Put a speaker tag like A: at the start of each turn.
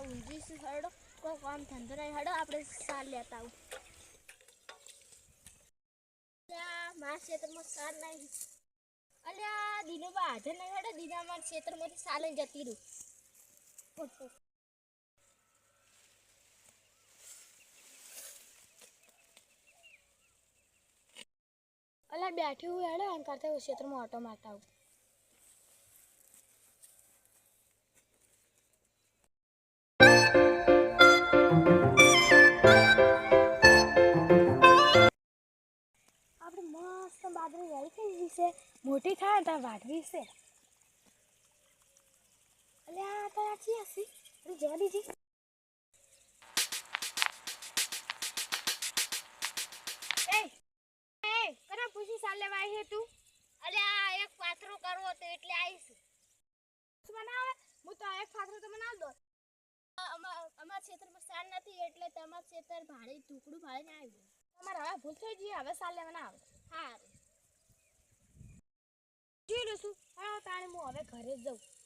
A: ઊંઘી છે હડો કોઈ કામ ધંધો નહીં હડો આપણે સાર લેતા આવું મારા ક્ષેત્રમાં સાર નહીં અલ્યા દીનોબા હાજર નહીં હડો દીના મારા ક્ષેત્રમાંથી સાલે જતી રહ્યું અલ્યા બેઠી હું હેડો એમ કરતા હું ક્ષેત્રમાં ઓટો મારતા આવું મસ્ત બાજરી વેરી થઈ છે મોટી થાય ત્યાં વાઢવી છે અલ્યા તારા ચી હસી અરે જવા દીજી એ કના પૂછી સાલ લેવા આવી તું અલ્યા એક પાથરો કરવો તો એટલે આવીશ બનાવે હું તો એક પાથરો તો બનાવ દો અમાર ક્ષેત્રમાં સાલ નથી એટલે તમાર ક્ષેત્ર ભાડે ટુકડું ભાડે ના આવી તમારે હવે ભૂલ થઈ ગઈ હવે સાલ લેવા ના આવે હા જોઈ લો છું હા તાણે હું હવે ઘરે જ જાઉં